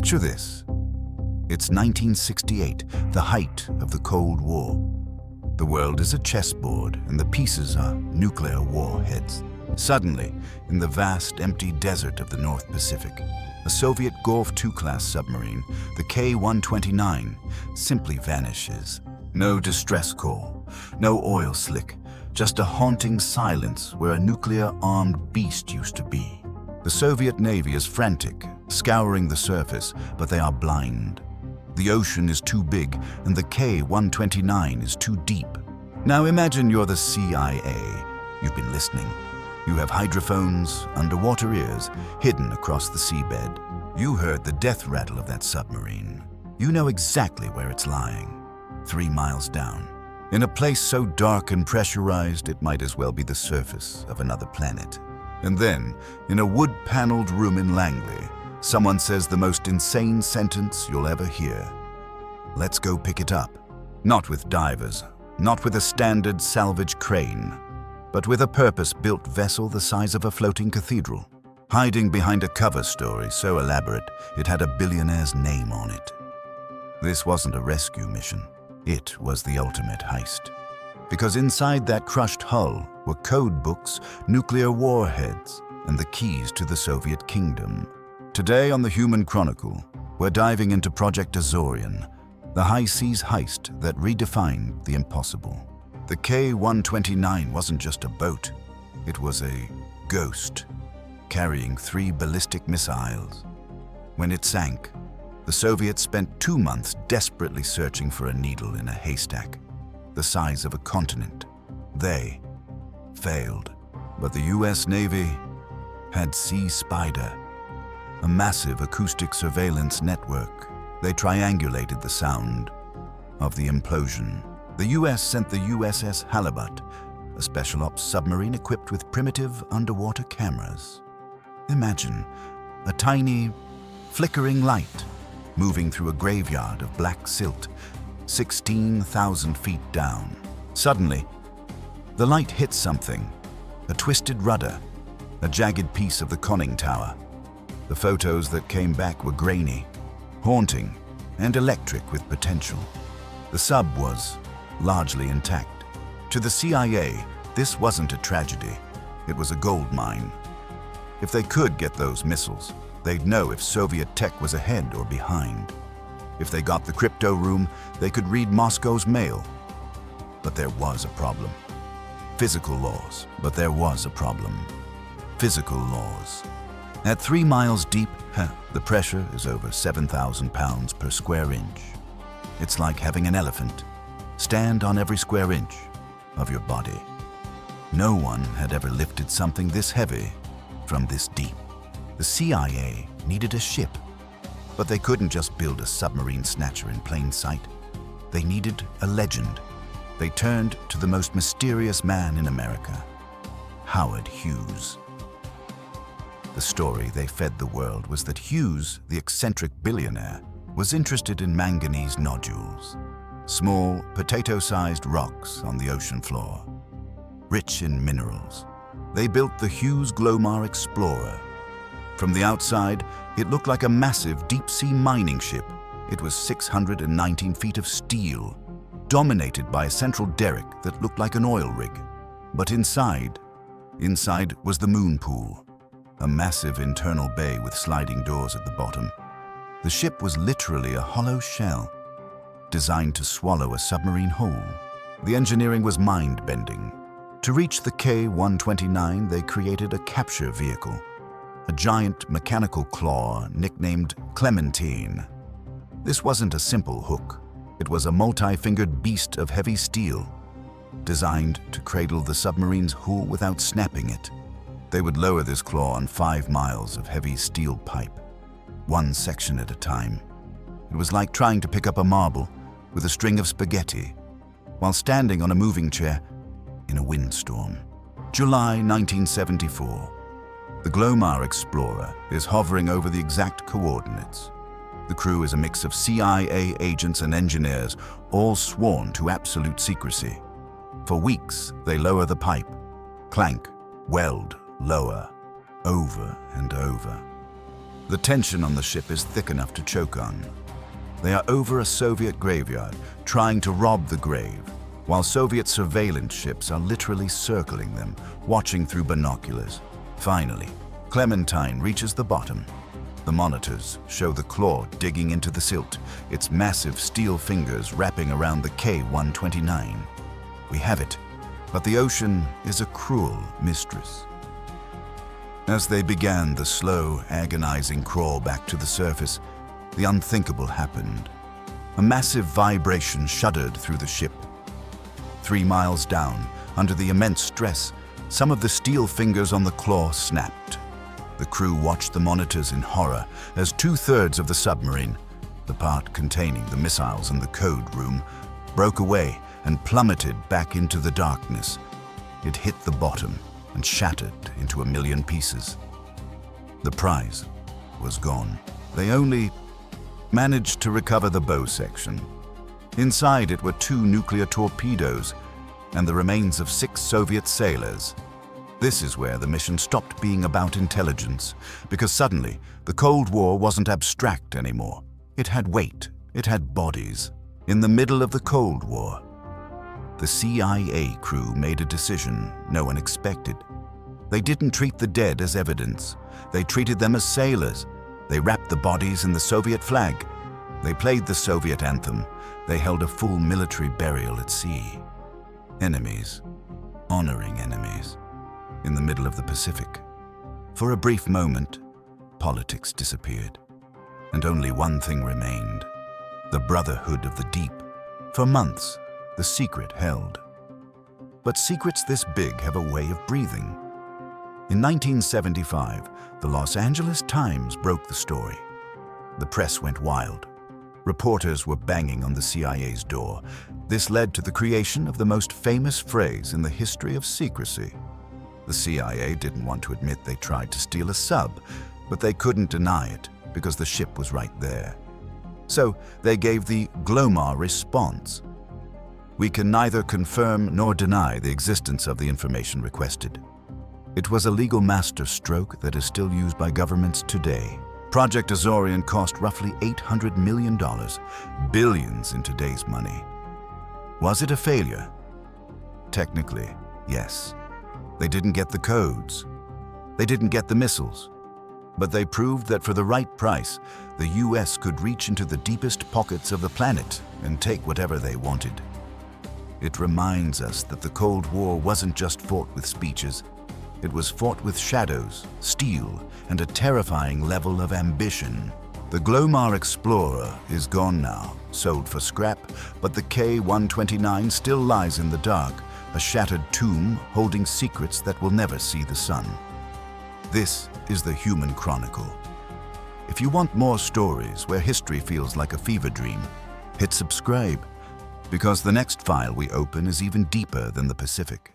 Picture this. It's 1968, the height of the Cold War. The world is a chessboard, and the pieces are nuclear warheads. Suddenly, in the vast, empty desert of the North Pacific, a Soviet Golf II-class submarine, the K-129, simply vanishes. No distress call, no oil slick, just a haunting silence where a nuclear-armed beast used to be. The Soviet Navy is frantic, scouring the surface, but they are blind. The ocean is too big, and the K-129 is too deep. Now imagine you're the CIA. You've been listening. You have hydrophones, underwater ears, hidden across the seabed. You heard the death rattle of that submarine. You know exactly where it's lying, 3 miles down. In a place so dark and pressurized, it might as well be the surface of another planet. And then, in a wood-paneled room in Langley, someone says the most insane sentence you'll ever hear. Let's go pick it up. Not with divers, not with a standard salvage crane, but with a purpose-built vessel the size of a floating cathedral, hiding behind a cover story so elaborate it had a billionaire's name on it. This wasn't a rescue mission. It was the ultimate heist. Because inside that crushed hull were codebooks, nuclear warheads, and the keys to the Soviet kingdom. Today on the Human Chronicle, we're diving into Project Azorian, the high-seas heist that redefined the impossible. The K-129 wasn't just a boat, it was a ghost, carrying 3 ballistic missiles. When it sank, the Soviets spent 2 months desperately searching for a needle in a haystack, the size of a continent. They failed, but the US Navy had Sea Spider, a massive acoustic surveillance network. They triangulated the sound of the implosion. The US sent the USS Halibut, a special ops submarine equipped with primitive underwater cameras. Imagine a tiny, flickering light moving through a graveyard of black silt, 16,000 feet down. Suddenly, the light hits something, a twisted rudder, a jagged piece of the conning tower. The photos that came back were grainy, haunting, and electric with potential. The sub was largely intact. To the CIA, this wasn't a tragedy. It was a gold mine. If they could get those missiles, they'd know if Soviet tech was ahead or behind. If they got the crypto room, they could read Moscow's mail. But there was a problem. Physical laws, but there was a problem. Physical laws. At 3 miles deep, the pressure is over 7,000 pounds per square inch. It's like having an elephant stand on every square inch of your body. No one had ever lifted something this heavy from this deep. The CIA needed a ship, but they couldn't just build a submarine snatcher in plain sight. They needed a legend. They turned to the most mysterious man in America, Howard Hughes. The story they fed the world was that Hughes, the eccentric billionaire, was interested in manganese nodules, small, potato-sized rocks on the ocean floor, rich in minerals. They built the Hughes Glomar Explorer. From the outside, it looked like a massive deep-sea mining ship. It was 619 feet of steel, dominated by a central derrick that looked like an oil rig. But inside was the moon pool, a massive internal bay with sliding doors at the bottom. The ship was literally a hollow shell, designed to swallow a submarine whole. The engineering was mind-bending. To reach the K-129, they created a capture vehicle, a giant mechanical claw nicknamed Clementine. This wasn't a simple hook. It was a multi-fingered beast of heavy steel, designed to cradle the submarine's hull without snapping it. They would lower this claw on 5 miles of heavy steel pipe, one section at a time. It was like trying to pick up a marble with a string of spaghetti while standing on a moving chair in a windstorm. July 1974. The Glomar Explorer is hovering over the exact coordinates. The crew is a mix of CIA agents and engineers, all sworn to absolute secrecy. For weeks, they lower the pipe, clank, weld, lower, over and over. The tension on the ship is thick enough to choke on. They are over a Soviet graveyard, trying to rob the grave, while Soviet surveillance ships are literally circling them, watching through binoculars. Finally, Clementine reaches the bottom. The monitors show the claw digging into the silt, its massive steel fingers wrapping around the K-129. We have it, but the ocean is a cruel mistress. As they began the slow, agonizing crawl back to the surface, the unthinkable happened. A massive vibration shuddered through the ship. 3 miles down, under the immense stress, some of the steel fingers on the claw snapped. The crew watched the monitors in horror as 2/3 of the submarine, the part containing the missiles and the code room, broke away and plummeted back into the darkness. It hit the bottom and shattered into a million pieces. The prize was gone. They only managed to recover the bow section. Inside it were 2 nuclear torpedoes and the remains of 6 Soviet sailors. This is where the mission stopped being about intelligence, because suddenly the Cold War wasn't abstract anymore. It had weight, it had bodies. In the middle of the Cold War, the CIA crew made a decision no one expected. They didn't treat the dead as evidence. They treated them as sailors. They wrapped the bodies in the Soviet flag. They played the Soviet anthem. They held a full military burial at sea. Enemies, honoring enemies, in the middle of the Pacific. For a brief moment, politics disappeared, and only one thing remained: the brotherhood of the deep. For months, the secret held. But secrets this big have a way of breathing. In 1975, the Los Angeles Times broke the story. The press went wild. Reporters were banging on the CIA's door. This led to the creation of the most famous phrase in the history of secrecy. The CIA didn't want to admit they tried to steal a sub, but they couldn't deny it because the ship was right there. So they gave the Glomar response. We can neither confirm nor deny the existence of the information requested. It was a legal masterstroke that is still used by governments today. Project Azorian cost roughly $800 million, billions in today's money. Was it a failure? Technically, yes. They didn't get the codes. They didn't get the missiles. But they proved that for the right price, the US could reach into the deepest pockets of the planet and take whatever they wanted. It reminds us that the Cold War wasn't just fought with speeches. It was fought with shadows, steel, and a terrifying level of ambition. The Glomar Explorer is gone now, sold for scrap, but the K-129 still lies in the dark, a shattered tomb holding secrets that will never see the sun. This is the Human Chronicle. If you want more stories where history feels like a fever dream, hit subscribe, because the next file we open is even deeper than the Pacific.